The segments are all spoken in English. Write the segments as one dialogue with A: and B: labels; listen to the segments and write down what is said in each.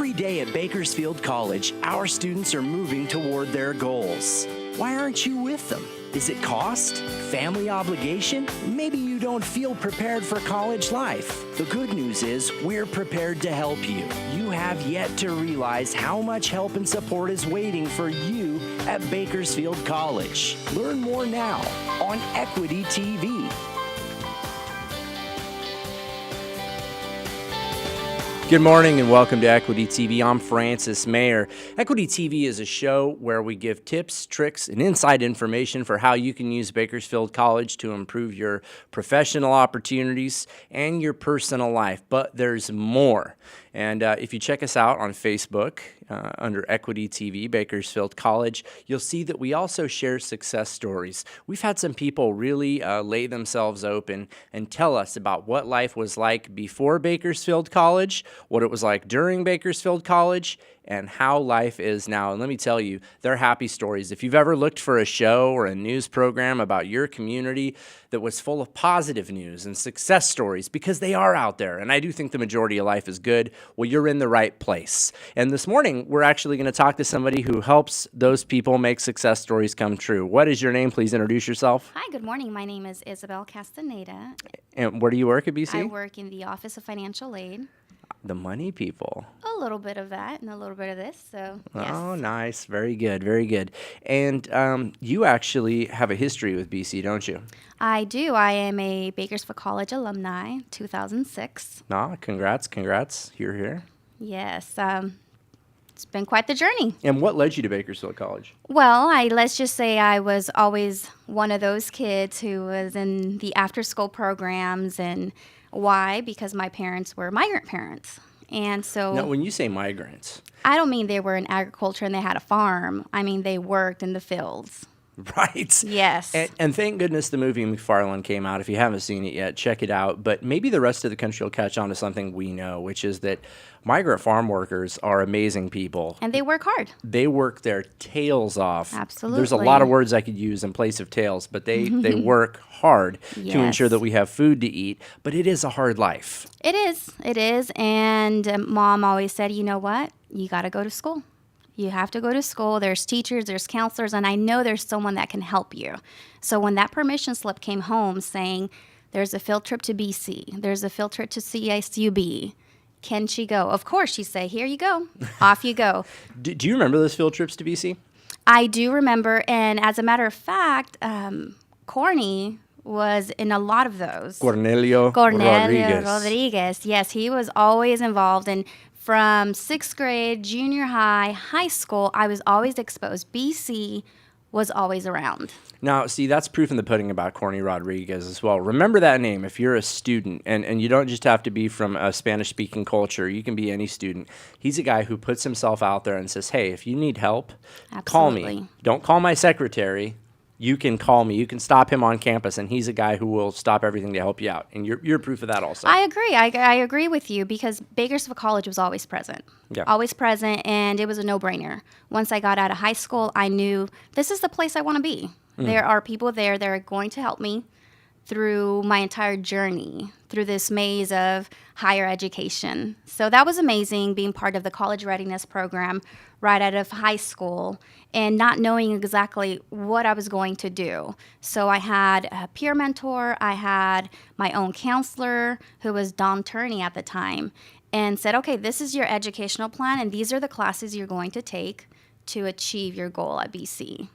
A: Every day at Bakersfield College, our students are moving toward their goals. Why aren't you with them? Is it cost? Family obligation? Maybe you don't feel prepared for college life. The good news is we're prepared to help you. You have yet to realize how much help and support is waiting for you at Bakersfield College. Learn more now on EquityTV.
B: Good morning and welcome to Equity TV. I'm Francis Mayer. Equity TV is a show where we give tips, tricks, and inside information for how you can use Bakersfield College to improve your professional opportunities and your personal life. But there's more. And if you check us out on Facebook under Equity TV, Bakersfield College, you'll see that we also share success stories. We've had some people really lay themselves open and tell us about what life was like before Bakersfield College, what it was like during Bakersfield College, and how life is now. And let me tell you, they're happy stories. If you've ever looked for a show or a news program about your community that was full of positive news and success stories, because they are out there, and I do think the majority of life is good, well, you're in the right place. And this morning, we're actually going to talk to somebody who helps those people make success stories come true. What is your name? Please introduce yourself.
C: Hi, good morning. My name is Isabel Castaneda.
B: And where do you work at BC?
C: I work in the Office of Financial Aid.
B: The money people.
C: A little bit of that and a little bit of this, so yes.
B: Oh, nice. Very good, very good. And you actually have a history with BC, don't you?
C: I do. I am a Bakersfield College alumni, 2006.
B: Congrats. Here.
C: Yes, it's been quite the journey.
B: And what led you to Bakersfield College?
C: Well, let's just say I was always one of those kids who was in the after-school programs. And why? Because my parents were migrant parents. And so...
B: Now, when you say migrants...
C: I don't mean they were in agriculture and they had a farm. I mean they worked in the fields.
B: Right.
C: Yes.
B: And thank goodness the movie McFarland came out. If you haven't seen it yet, check it out. But maybe the rest of the country will catch on to something we know, which is that migrant farm workers are amazing people.
C: And they work hard.
B: They work their tails off.
C: Absolutely.
B: There's a lot of words I could use in place of tails, but they work hard to ensure that we have food to eat. But it is a hard life.
C: It is. And Mom always said, you know what? You got to go to school. You have to go to school. There's teachers, there's counselors, and I know there's someone that can help you. So when that permission slip came home saying there's a field trip to BC, there's a field trip to CSUB, can she go? Of course, she'd say, here you go. Off you go.
B: Do you remember those field trips to BC?
C: I do remember. And as a matter of fact, Corny was in a lot of those.
B: Cornelio
C: Rodriguez. Yes, he was always involved. And from 6th grade, junior high, high school, I was always exposed. BC was always around.
B: Now, see, that's proof in the pudding about Corny Rodriguez as well. Remember that name if you're a student, and you don't just have to be from a Spanish-speaking culture. You can be any student. He's a guy who puts himself out there and says, hey, if you need help, call me. Don't call my secretary. You can call me. You can stop him on campus, and he's a guy who will stop everything to help you out. And you're proof of that also.
C: I agree. I agree with you because Bakersfield College was always present.
B: Yeah.
C: Always present, and it was a no-brainer. Once I got out of high school, I knew this is the place I want to be. There are people there that are going to help me through my entire journey, through this maze of higher education. So that was amazing, being part of the college readiness program right out of high school and not knowing exactly what I was going to do. So I had a peer mentor, I had my own counselor, who was Don Turney at the time, and said, okay, this is your educational plan, and these are the classes you're going to take to achieve your goal at BC.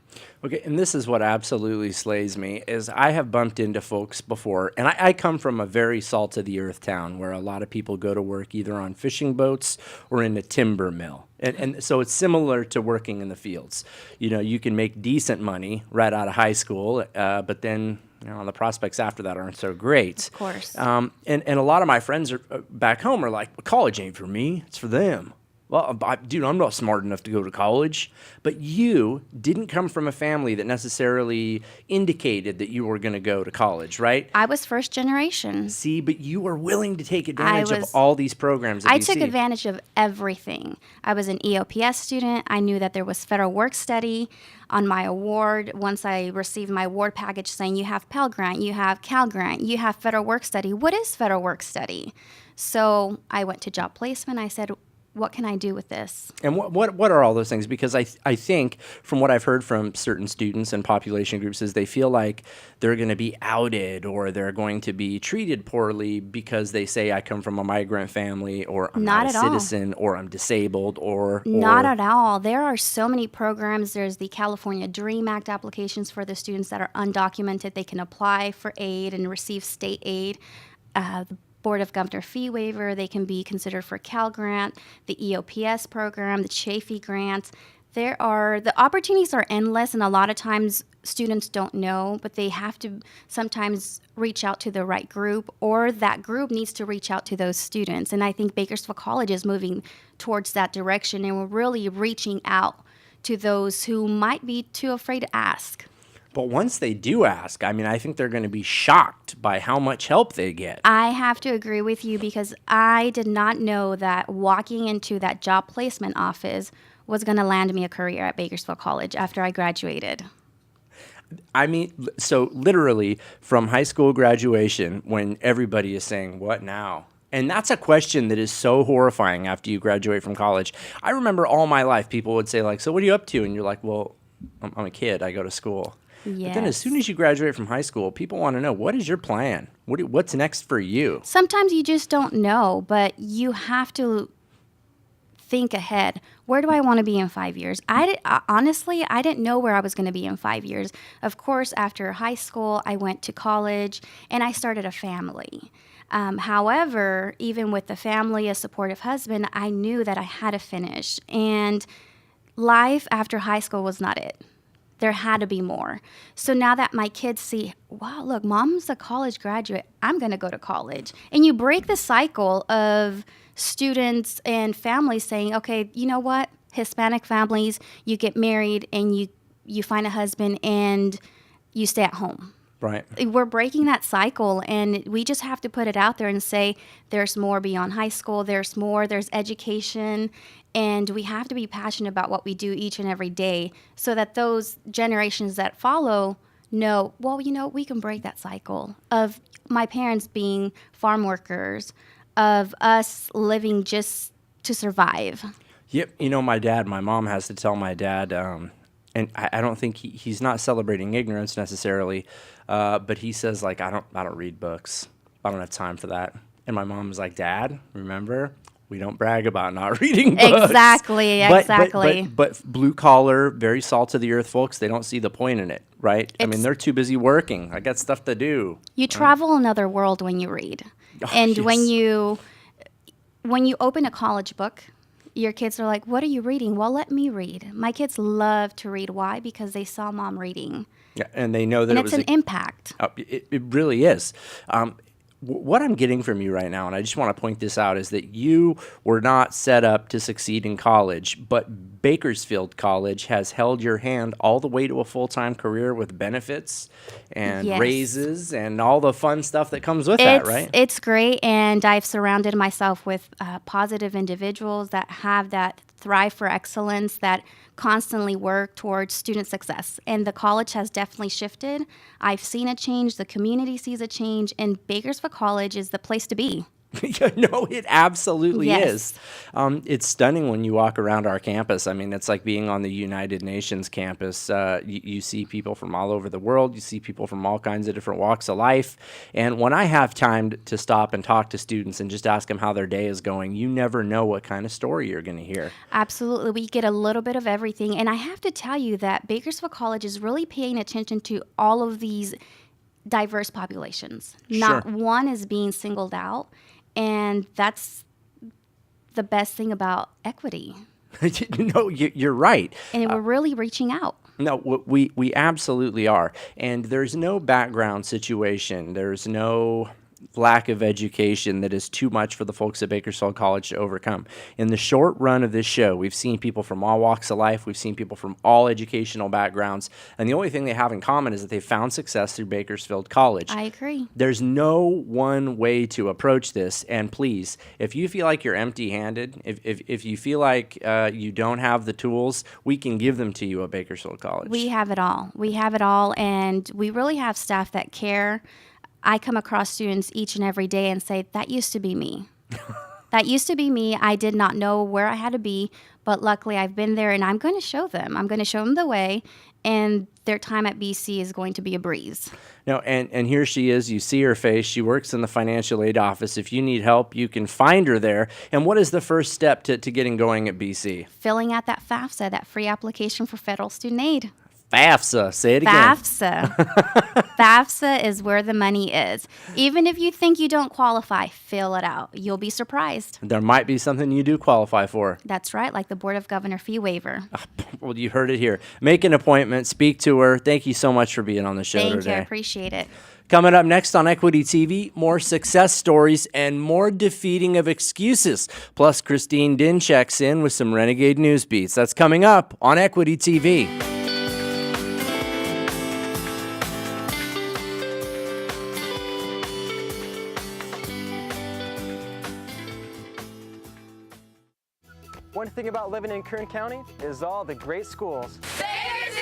B: Okay, and this is what absolutely slays me, is I have bumped into folks before, and I come from a very salt-of-the-earth town where a lot of people go to work either on fishing boats or in a timber mill. And so it's similar to working in the fields. You know, you can make decent money right out of high school, but then the prospects after that aren't so great.
C: Of course.
B: And a lot of my friends back home are like, well, college ain't for me, it's for them. Well, dude, I'm not smart enough to go to college. But you didn't come from a family that necessarily indicated that you were going to go to college, right?
C: I was first generation.
B: See, but you were willing to take advantage of all these programs at
C: I
B: BC.
C: took advantage of everything. I was an EOPS student. I knew that there was federal work study on my award. Once I received my award package saying you have Pell Grant, you have Cal Grant, you have federal work study. What is federal work study? So I went to job placement. I said, what can I do with this?
B: And what are all those things? Because I think from what I've heard from certain students and population groups is they feel like they're going to be outed or they're going to be treated poorly because they say I come from a migrant family or I'm not a citizen or I'm disabled or
C: Not at all. There are so many programs. There's the California DREAM Act applications for the students that are undocumented. They can apply for aid and receive state aid. The Board of Governor fee waiver, they can be considered for Cal Grant, the EOPS program, the Chafee grant. The opportunities are endless, and a lot of times students don't know, but they have to sometimes reach out to the right group, or that group needs to reach out to those students. And I think Bakersfield College is moving towards that direction, and we're really reaching out to those who might be too afraid to ask.
B: But once they do ask, I mean, I think they're going to be shocked by how much help they get.
C: I have to agree with you because I did not know that walking into that job placement office was going to land me a career at Bakersfield College after I graduated.
B: I mean, so literally from high school graduation, when everybody is saying, what now? And that's a question that is so horrifying after you graduate from college. I remember all my life people would say, like, so what are you up to? And you're like, well, I'm a kid. I go to school.
C: Yes.
B: But then as soon as you graduate from high school, people want to know, what is your plan? What's next for you?
C: Sometimes you just don't know, but you have to think ahead. Where do I want to be in 5 years? Honestly, I didn't know where I was going to be in 5 years. Of course, after high school, I went to college and I started a family. However, even with the family, a supportive husband, I knew that I had to finish. And life after high school was not it. There had to be more. So now that my kids see, wow, look, mom's a college graduate, I'm going to go to college. And you break the cycle of students and families saying, okay, you know what? Hispanic families, you get married and you find a husband and you stay at home.
B: Right.
C: We're breaking that cycle, and we just have to put it out there and say there's more beyond high school, there's more, there's education, and we have to be passionate about what we do each and every day so that those generations that follow know, well, you know, we can break that cycle of my parents being farm workers, of us living just to survive.
B: Yep. You know, my mom has to tell my dad, and I don't think he's not celebrating ignorance necessarily, but he says, like, I don't read books. I don't have time for that. And my mom's like, Dad, remember, we don't brag about not reading books.
C: Exactly.
B: But blue collar, very salt of the earth folks, they don't see the point in it, right? I mean, they're too busy working. I got stuff to do.
C: You travel another world when you read. And
B: yes.
C: when you open a college book, your kids are like, what are you reading? Well, let me read. My kids love to read. Why? Because they saw mom reading.
B: Yeah, and they know that
C: it's an impact.
B: It really is. What I'm getting from you right now, and I just want to point this out, is that you were not set up to succeed in college, but Bakersfield College has held your hand all the way to a full-time career with benefits and raises and all the fun stuff that comes with that, right?
C: It's great, and I've surrounded myself with positive individuals that have that thrive for excellence, that constantly work towards student success. And the college has definitely shifted. I've seen a change. The community sees a change. And Bakersfield College is the place to be.
B: No, it absolutely is. It's stunning when you walk around our campus. I mean, it's like being on the United Nations campus. You see people from all over the world. You see people from all kinds of different walks of life. And when I have time to stop and talk to students and just ask them how their day is going, you never know what kind of story you're going to hear.
C: Absolutely. We get a little bit of everything. And I have to tell you that Bakersfield College is really paying attention to all of these diverse populations. Not one is being singled out. And that's the best thing about equity.
B: No, you're right.
C: And we're really reaching out.
B: No, we absolutely are. And there's no background situation. There's no lack of education that is too much for the folks at Bakersfield College to overcome. In the short run of this show, we've seen people from all walks of life. We've seen people from all educational backgrounds. And the only thing they have in common is that they found success through Bakersfield College.
C: I agree.
B: There's no one way to approach this. And please, if you feel like you're empty-handed, if you feel like you don't have the tools, we can give them to you at Bakersfield College.
C: We have it all. We have it all. And we really have staff that care. I come across students each and every day and say, that used to be me. That used to be me. I did not know where I had to be, but luckily I've been there, and I'm going to show them. I'm going to show them the way, and their time at BC is going to be a breeze.
B: Now, and here she is. You see her face. She works in the financial aid office. If you need help, you can find her there. And what is the first step to getting going at BC?
C: Filling out that FAFSA, that free application for federal student aid.
B: FAFSA. Say it again.
C: FAFSA. FAFSA is where the money is. Even if you think you don't qualify, fill it out. You'll be surprised.
B: There might be something you do qualify for.
C: That's right, like the Board of Governor fee waiver.
B: Well, you heard it here. Make an appointment. Speak to her. Thank you so much for being on the show
C: Thank
B: today.
C: you. I appreciate it.
B: Coming up next on Equity TV, more success stories and more defeating of excuses. Plus, Christine Din checks in with some Renegade News Beats. That's coming up on Equity TV.
D: One thing about living in Kern County is all the great schools.